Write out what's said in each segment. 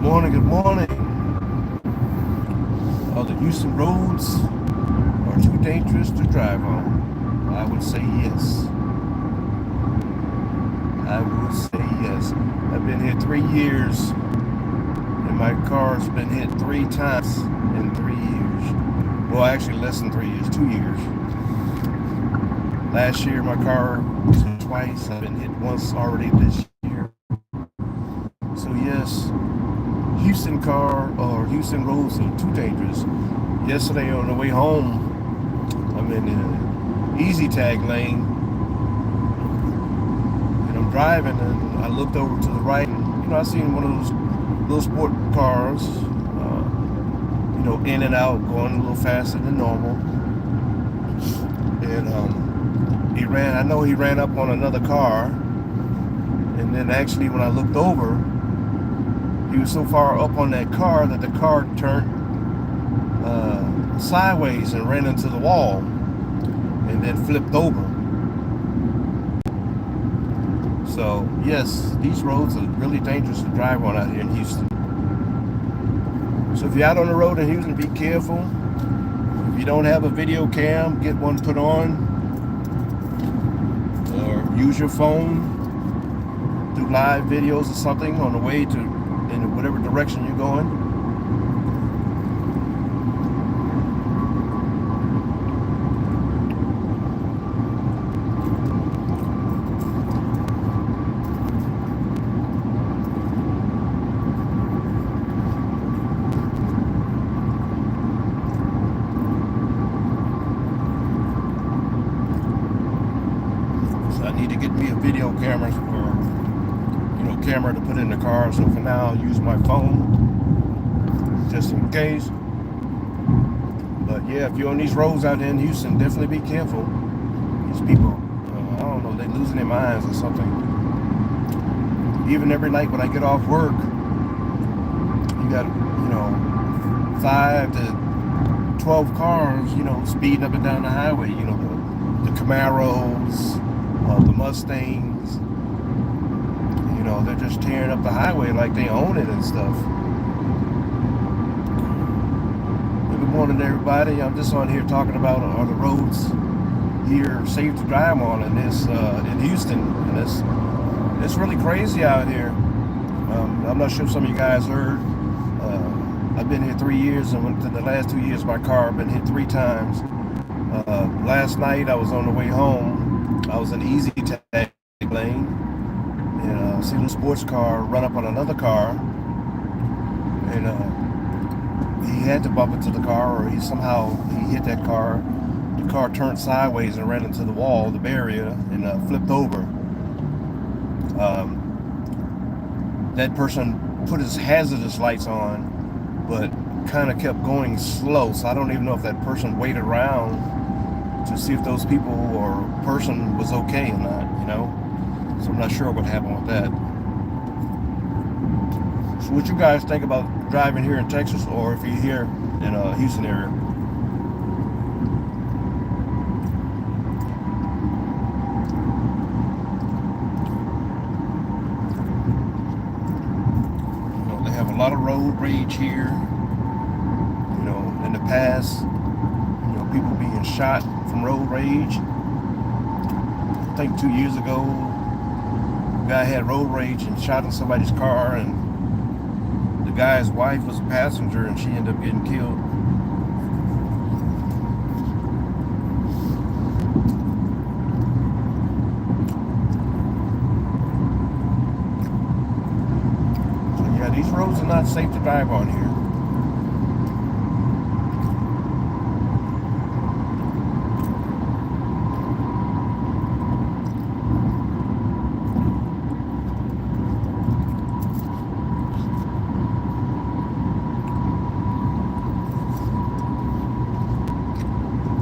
Good morning. Are the Houston roads are too dangerous to drive on? I would say yes. I would say yes. I've been here 3 years, and my car's been hit 3 times in 3 years. Well, actually, less than 3 years, 2 years. Last year, my car was hit twice. I've been hit once already this year. So yes, Houston car or Houston roads are too dangerous. Yesterday on the way home, I'm in the easy tag lane and I'm driving and I looked over to the right and I seen one of those little sport cars, in and out, going a little faster than normal. And I know he ran up on another car. And then actually when I looked over, he was so far up on that car that the car turned sideways and ran into the wall and then flipped over. So yes, these roads are really dangerous to drive on out here in Houston. So if you're out on the road in Houston, be careful. If you don't have a video cam, get one put on, or use your phone, do live videos or something on the way to in whatever direction you're going. So I need to get me a video camera or camera to put in the car. So for now, I'll use my phone just in case. But yeah, if you're on these roads out there in Houston, definitely be careful. These people, I don't know, they're losing their minds or something. Even every night when I get off work, you got 5 to 12 cars, speeding up and down the highway. The Camaros, the Mustangs. They're just tearing up the highway like they own it and stuff. Good morning, everybody. I'm just on here talking about are the roads here safe to drive on in Houston, and it's really crazy out here. I'm not sure if some of you guys heard. I've been here 3 years, and within the last 2 years, my car been hit 3 times. Last night, I was on the way home. I was in the easy tag lane. And see a sports car run up on another car, and he had to bump into the car, or he hit that car. The car turned sideways and ran into the wall, the barrier, and flipped over. That person put his hazardous lights on, but kind of kept going slow. So I don't even know if that person waited around to see if those people or person was okay or not. So I'm not sure what happened with that. So what you guys think about driving here in Texas, or if you're here in Houston area? They have a lot of road rage here. In the past, people being shot from road rage. I think 2 years ago, guy had road rage and shot in somebody's car, and the guy's wife was a passenger and she ended up getting killed. So yeah, these roads are not safe to drive on here.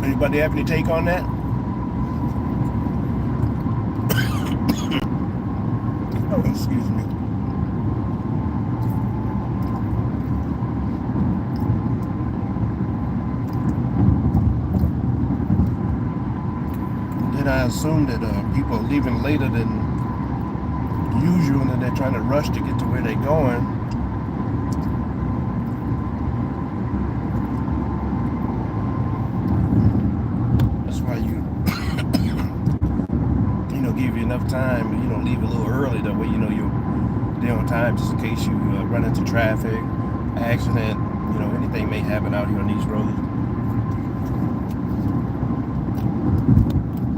Anybody have any take on that? Oh, excuse me. Then I assume that people are leaving later than usual, and they're trying to rush to get to where they're going. enough time, leave a little early. That way, you're on time just in case you run into traffic, accident, anything may happen out here on these roads.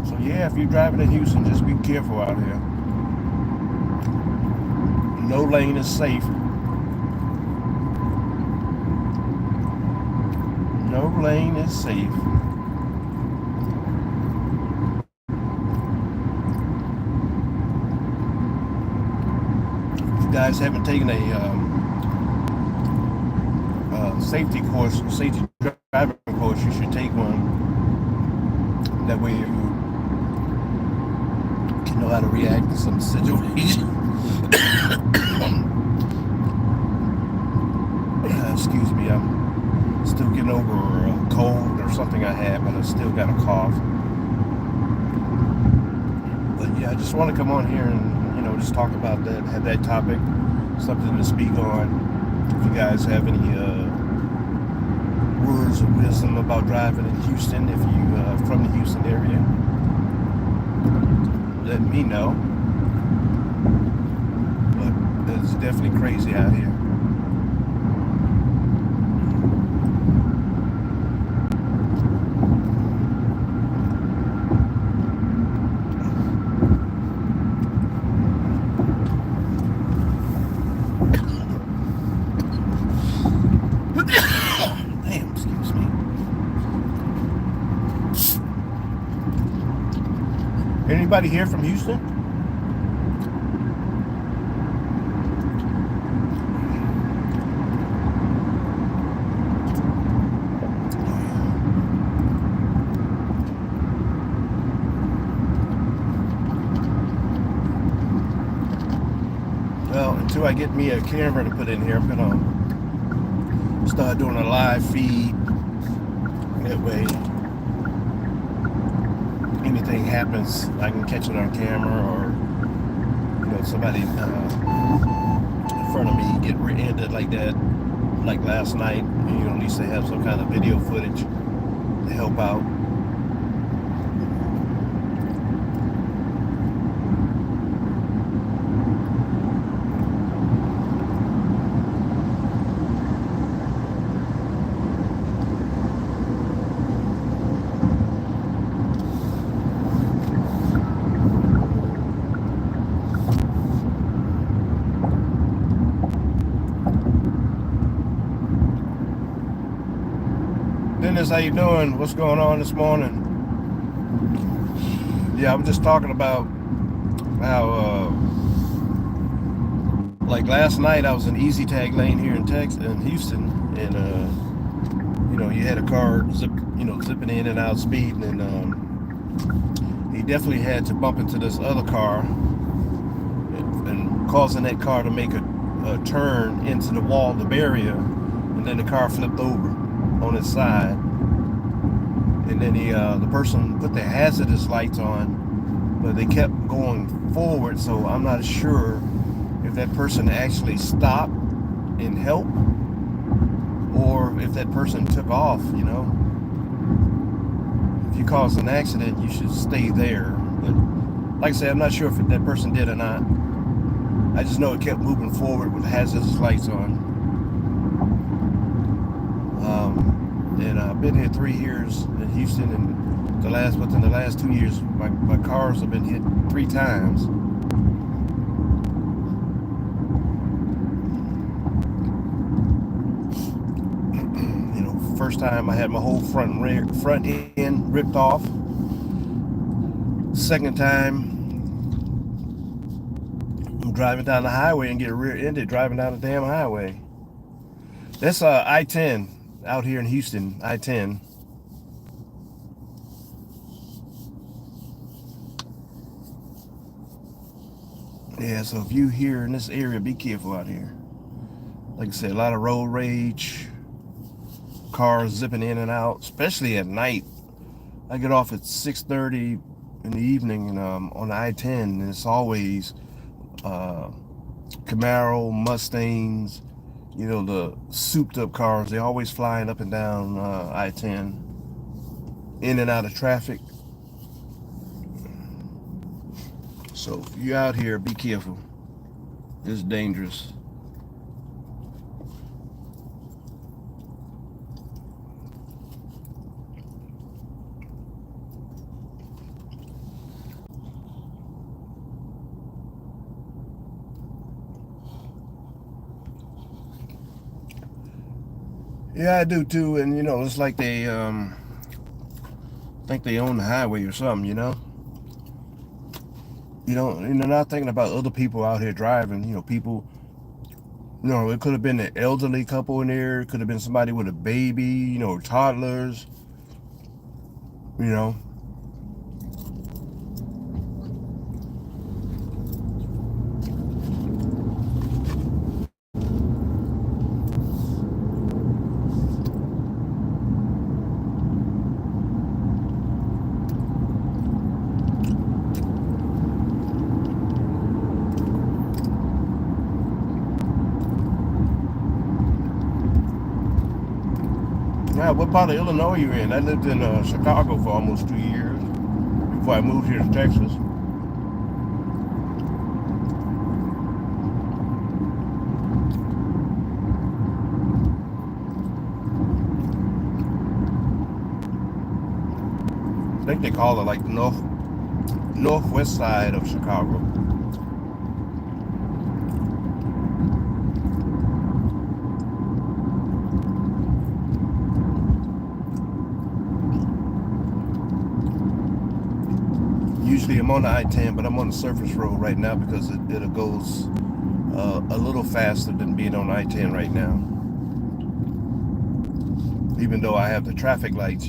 So yeah, if you're driving in Houston, just be careful out here. No lane is safe. No lane is safe. If you guys haven't taken a safety driving course, you should take one. That way you can know how to react to some situation. Excuse me, I'm still getting over a cold or something I had, but I still got a cough. But yeah, I just want to come on here and just talk about that, have that topic, something to speak on. If you guys have any words of wisdom about driving in Houston, if you are from the Houston area, let me know. But it's definitely crazy out here. Anybody here from Houston? Well, until I get me a camera to put in here, I'm gonna start doing a live feed. That way, anything happens, I can catch it on camera, or somebody in front of me get rear-ended like that, like last night. And, at least they have some kind of video footage to help out. Dennis, how you doing? What's going on this morning? Yeah, I'm just talking about how, like last night, I was in Easy Tag Lane here in Houston, and you had a car zipping in and out, speeding, and he definitely had to bump into this other car, and causing that car to make a turn into the wall, the barrier, and then the car flipped over on its side, and then the person put the hazardous lights on, but they kept going forward. So I'm not sure if that person actually stopped and helped, or if that person took off. If you cause an accident, you should stay there. But like I said, I'm not sure if that person did or not. I just know it kept moving forward with hazardous lights on. And I've been here 3 years in Houston, and within the last 2 years, my cars have been hit 3 times. First time I had my whole front end ripped off. Second time, I'm driving down the highway and get rear-ended driving down the damn highway. That's I-10 out here in Houston, I-10. Yeah, so if you here in this area, be careful out here. Like I said, a lot of road rage, cars zipping in and out, especially at night. I get off at 6:30 in the evening, and on the I-10, and it's always Camaro, Mustangs, the souped up cars. They're always flying up and down I-10, in and out of traffic. So if you're out here, be careful. It's dangerous. Yeah, I do too. And you know, it's like they think they own the highway or something, you know? And they're not thinking about other people out here driving, people, it could have been an elderly couple in there, it could have been somebody with a baby, toddlers, you know. Yeah, what part of Illinois are you in? I lived in Chicago for almost 2 years before I moved here to Texas. I think they call it like the northwest side of Chicago. Usually I'm on the I-10, but I'm on the surface road right now because it goes a little faster than being on I-10 right now. Even though I have the traffic lights,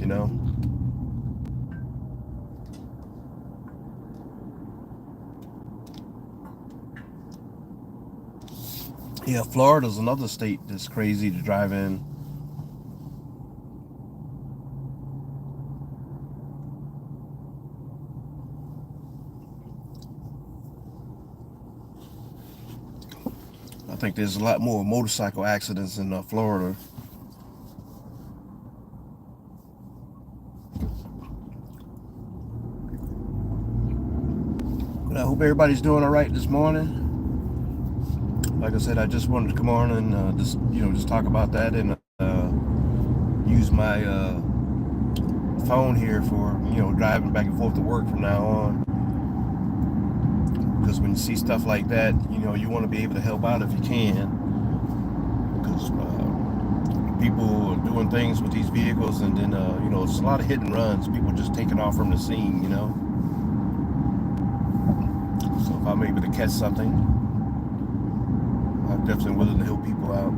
Yeah, Florida's another state that's crazy to drive in. I think there's a lot more motorcycle accidents in Florida. But I hope everybody's doing all right this morning. Like I said, I just wanted to come on and just talk about that and use my phone here for driving back and forth to work from now on. Because when you see stuff like that, you want to be able to help out if you can. Because people are doing things with these vehicles, and then it's a lot of hit and runs. People just taking off from the scene, So if I'm able to catch something, I'm definitely willing to help people out.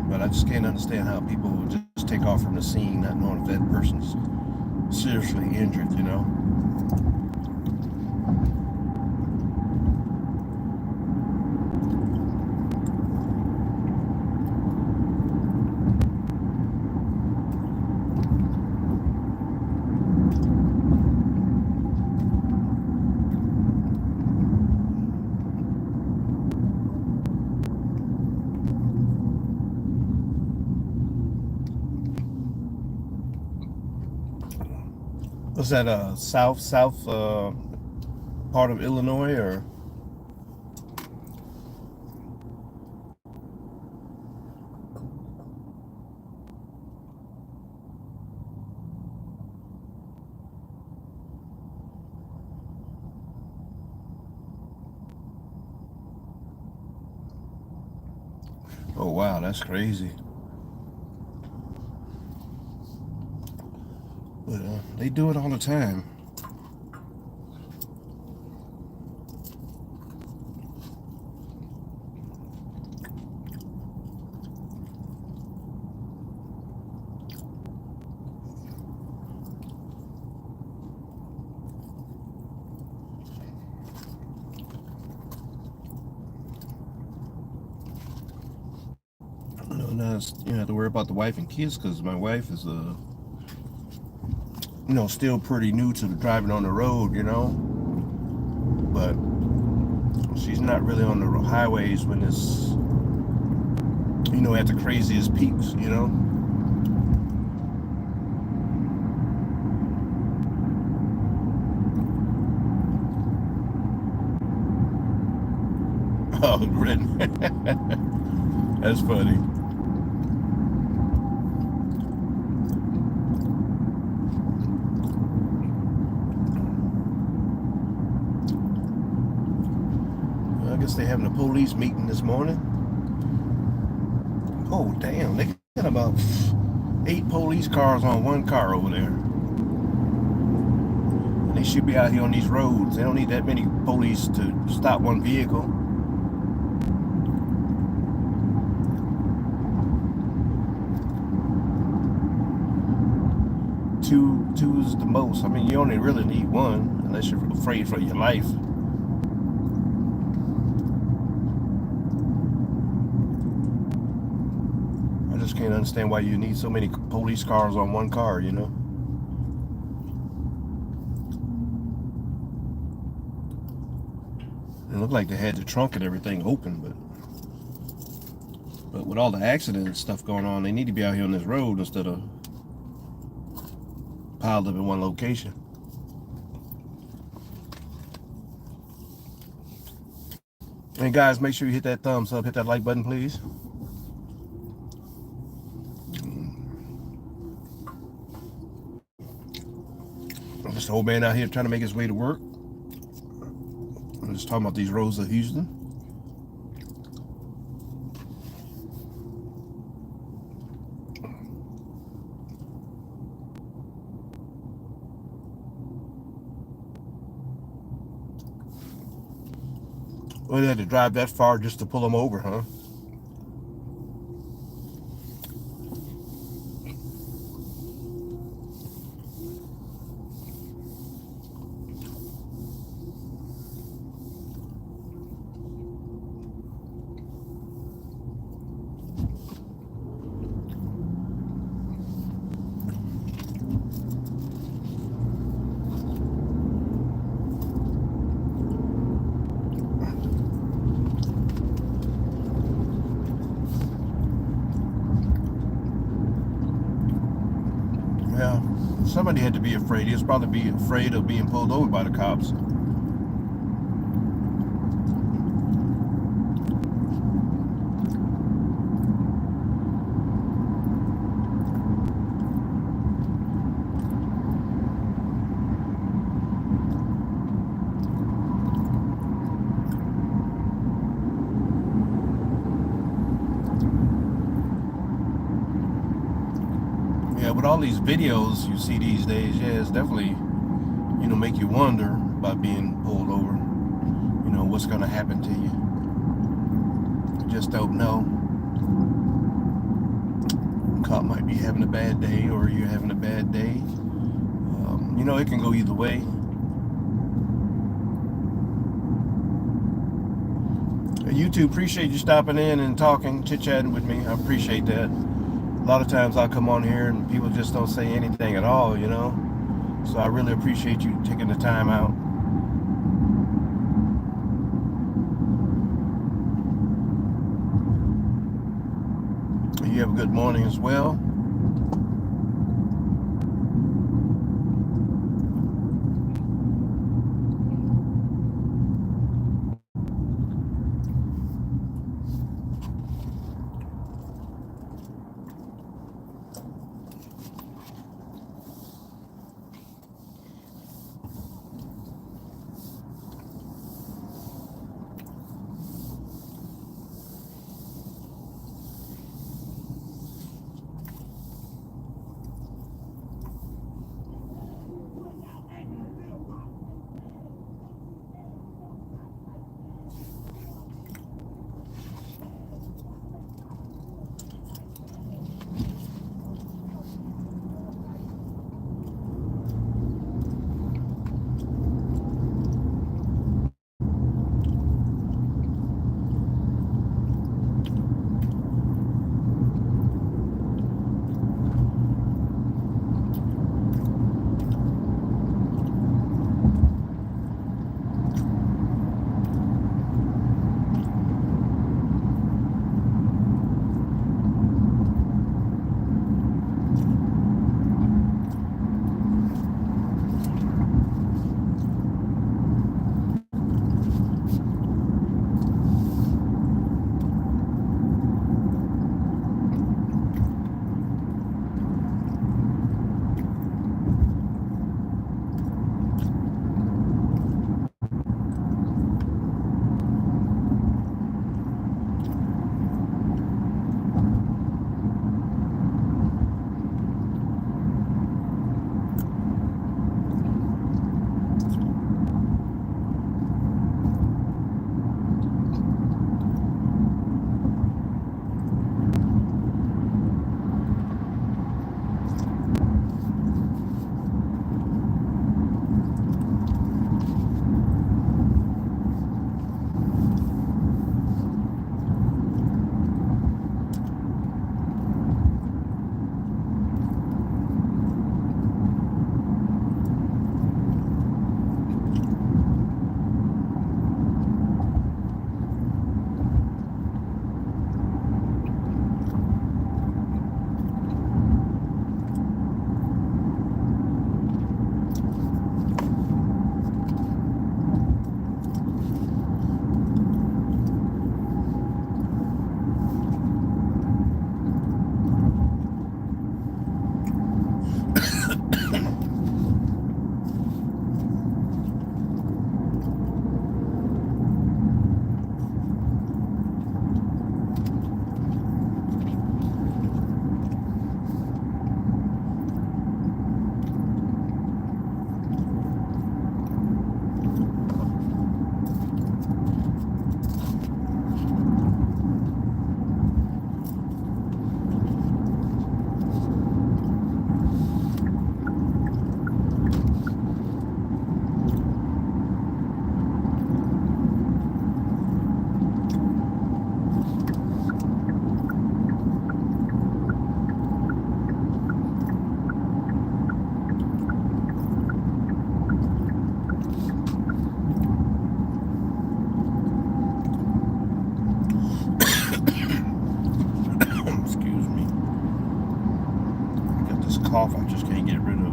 But I just can't understand how people would just take off from the scene not knowing if that person's seriously injured, Was that south part of Illinois or? Oh wow, that's crazy. But they do it all the time. Now you don't have to worry about the wife and kids because my wife is still pretty new to driving on the road, but She's not really on the highways when it's, at the craziest peaks, Oh, grin. That's funny. I guess they're having a police meeting this morning. Oh, damn. They got about 8 police cars on one car over there. And they should be out here on these roads. They don't need that many police to stop one vehicle. Two is the most. I mean, you only really need one unless you're afraid for your life. I just can't understand why you need so many police cars on one car, It looked like they had the trunk and everything open, but with all the accident and stuff going on, they need to be out here on this road instead of piled up in one location. And guys, make sure you hit that thumbs up, hit that like button, please. Just an old man out here trying to make his way to work. I'm just talking about these roads of Houston. Well, they had to drive that far just to pull them over, huh? Yeah, somebody had to be afraid. He was probably be afraid of being pulled over by the cops. Yeah, with all these videos you see these days, yeah, it's definitely, make you wonder about being pulled over. What's going to happen to you. You just don't know. The cop might be having a bad day, or you're having a bad day. It can go either way. YouTube, appreciate you stopping in and talking, chit-chatting with me. I appreciate that. A lot of times I come on here and people just don't say anything at all, So I really appreciate you taking the time out. You have a good morning as well. cough I just can't get rid of.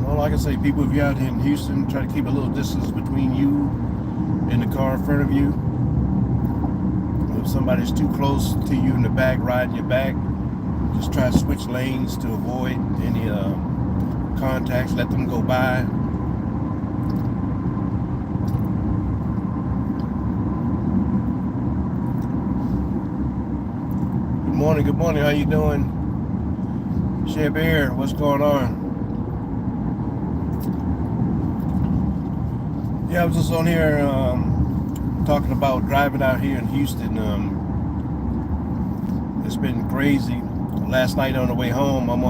Well, like I say, people, if you're out here in Houston, try to keep a little distance between you and the car in front of you. If somebody's too close to you in the back, riding your back, just try to switch lanes to avoid any contacts. Let them go by. Good morning. How you doing? Chef Air, what's going on? Yeah, I was just on here talking about driving out here in Houston. It's been crazy. Last night on the way home, I'm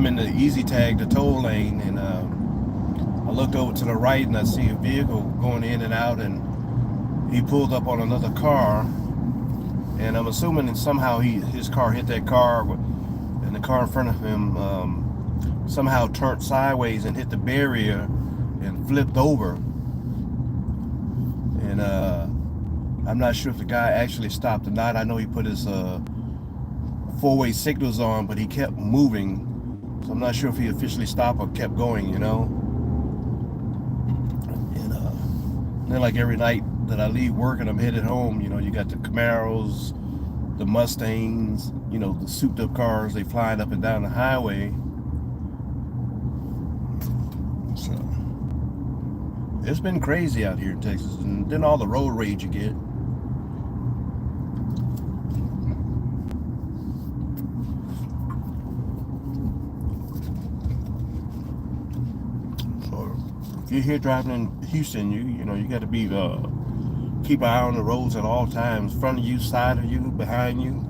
in the easy tag, the toll lane, and I looked over to the right and I see a vehicle going in and out, and he pulled up on another car, and I'm assuming that somehow his car hit that car, and the car in front of him somehow turned sideways and hit the barrier and flipped over. And I'm not sure if the guy actually stopped or not. I know he put his four-way signals on, but he kept moving, so I'm not sure if he officially stopped or kept going, you know. And then, like every night that I leave work and I'm headed home, you know, you got the Camaros, the Mustangs, you know, the souped up cars, they flying up and down the highway. So it's been crazy out here in Texas, and then all the road rage you get. So if you're here driving in Houston, you know you got to be keep an eye on the roads at all times. Front of you, side of you, behind you.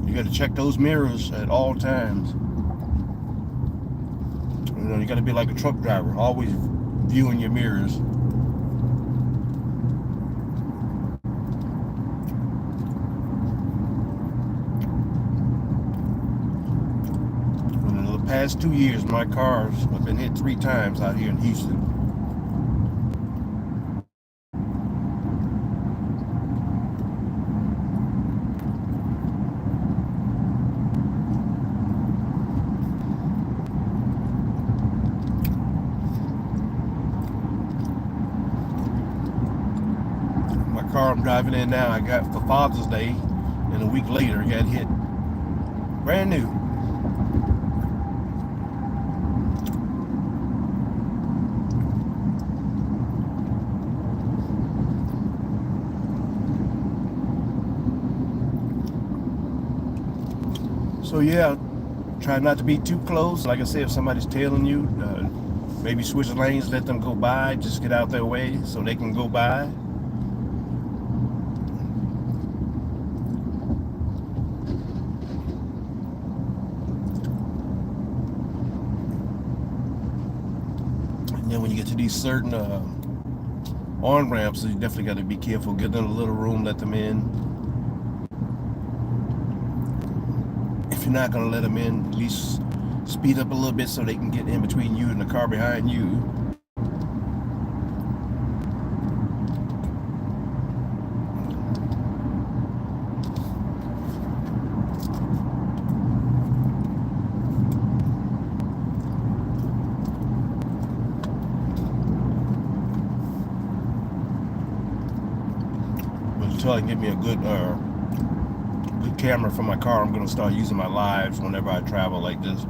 You got to check those mirrors at all times. You know, you got to be like a truck driver, always viewing your mirrors. In the past 2 years, my cars have been hit 3 times out here in Houston. Car I'm driving in now, I got for Father's Day, and a week later got hit. Brand new. So yeah, try not to be too close. Like I said, if somebody's tailing you, maybe switch lanes, let them go by, just get out their way so they can go by. And then when you get to these certain on ramps, you definitely got to be careful. Give them a little room, let them in. If you're not going to let them in, at least speed up a little bit so they can get in between you and the car behind you. But until I can get me a good camera for my car, I'm gonna start using my lives whenever I travel like this.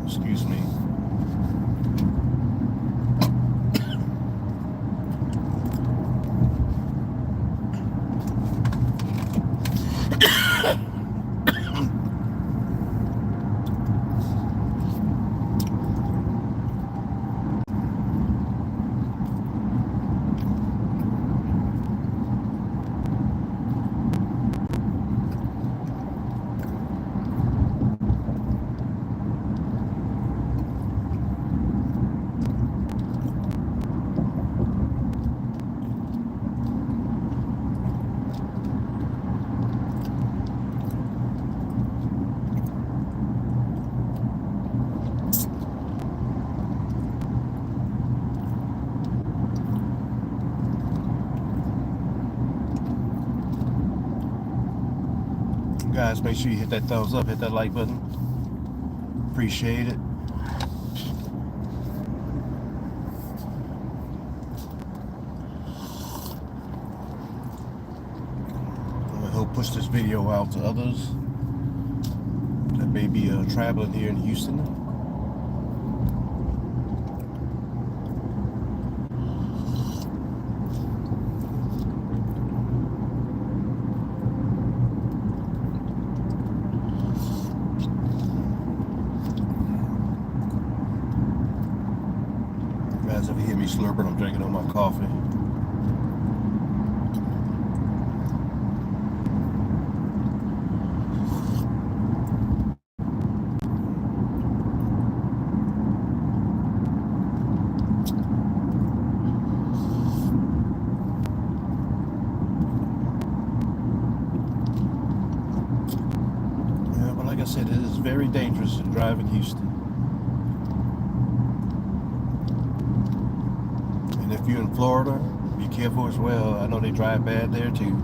Excuse me. Guys, make sure you hit that thumbs up, hit that like button. Appreciate it. I hope push this video out to others that may be traveling here in Houston. You guys ever hear me slurping? I'm drinking on my coffee. Yeah, but like I said, it is very dangerous to drive in Houston. And if you're in Florida, be careful as well. I know they drive bad there too.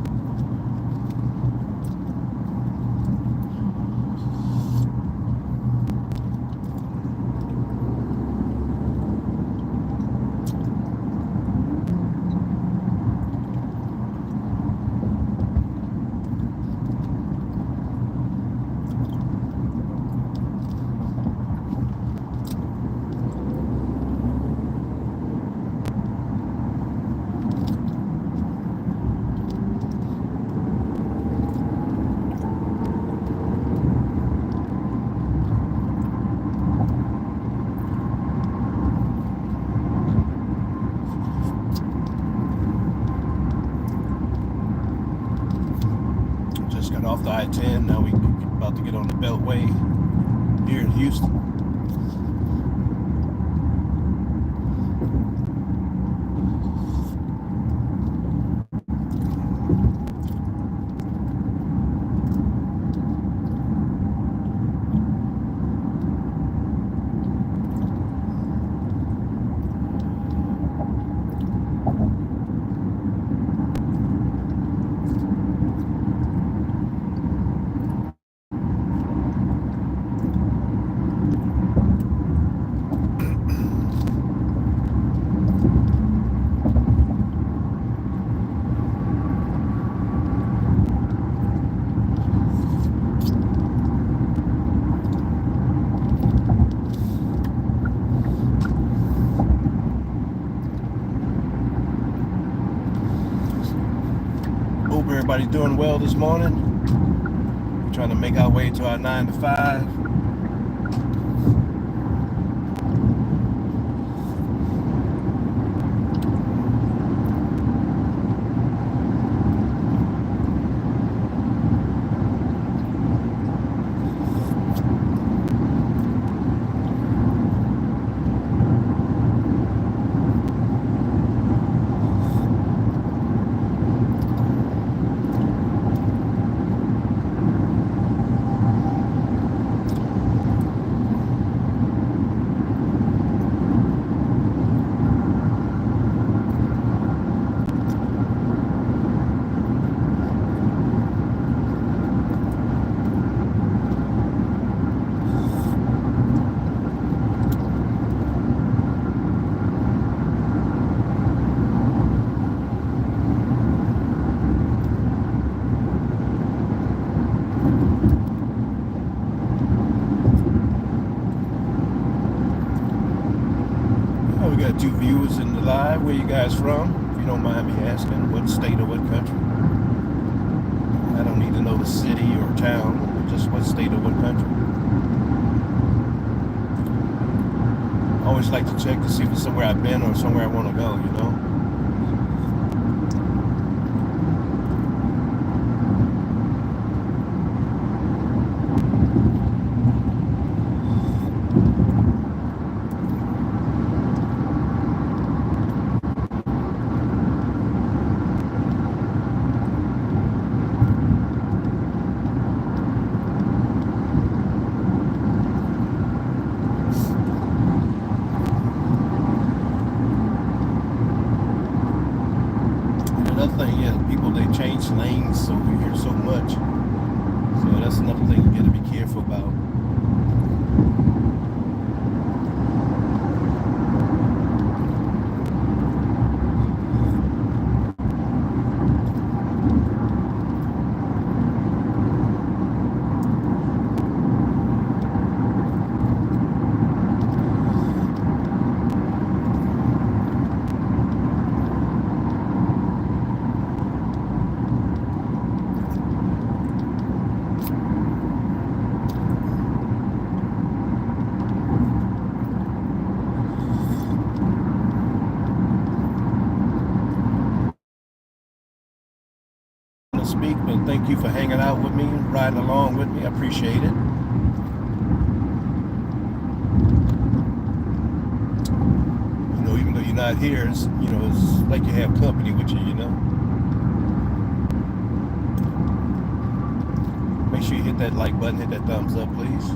Got off the I-10. Now we about to get on the Beltway here in Houston. Hope everybody's doing well this morning. We're trying to make our way to our 9 to 5. live. Where you guys from? If you don't mind me asking, what state or what country? I don't need to know the city or town, but just what state or what country. I always like to check to see if it's somewhere I've been or somewhere I want to go, you know? Another thing is people, they change lanes, so we hear so much. So that's another thing you got to be careful about. To speak, but thank you for hanging out with me, riding along with me. I appreciate it. You know, even though you're not here, it's, you know, it's like you have company with you, you know. Make sure you hit that like button, hit that thumbs up, please.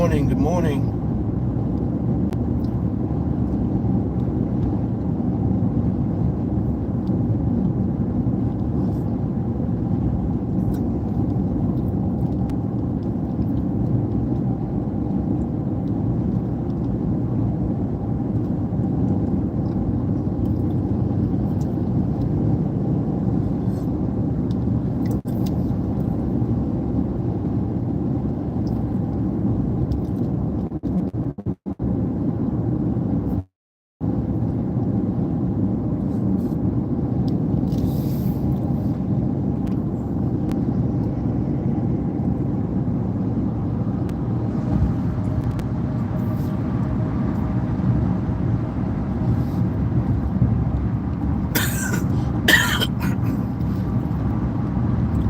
morning. Good morning.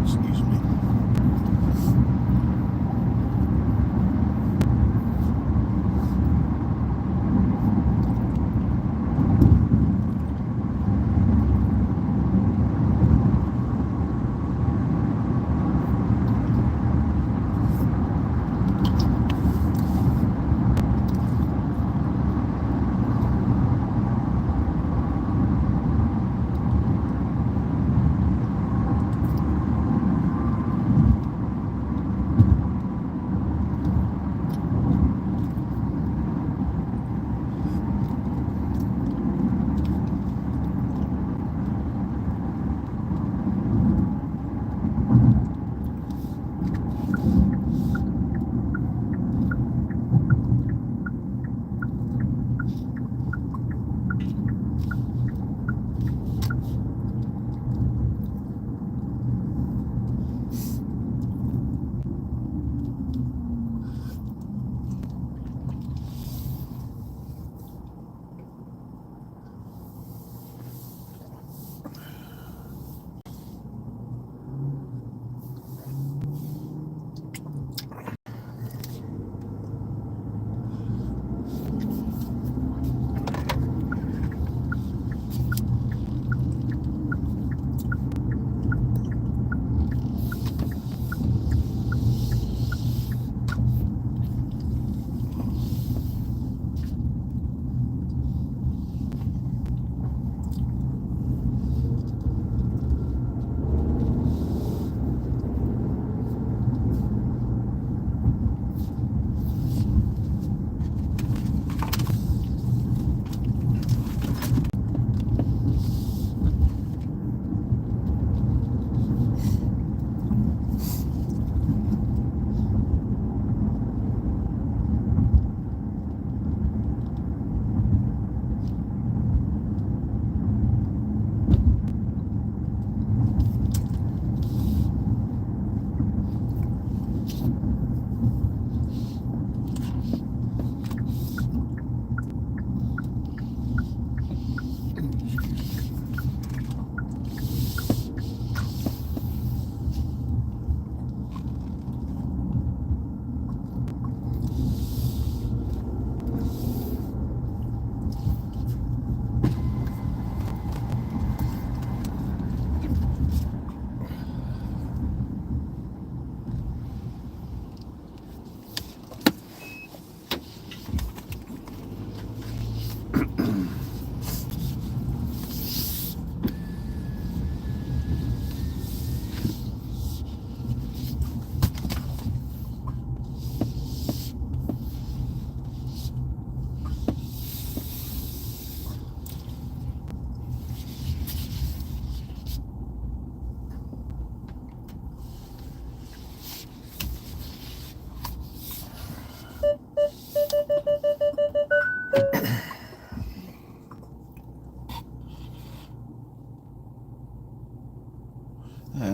Excuse me.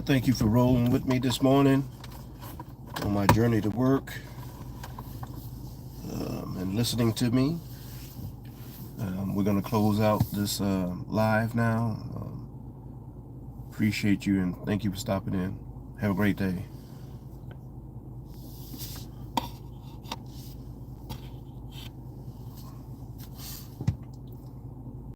Thank you for rolling with me this morning on my journey to work and listening to me. We're going to close out this live now. Appreciate you and thank you for stopping in. Have a great day.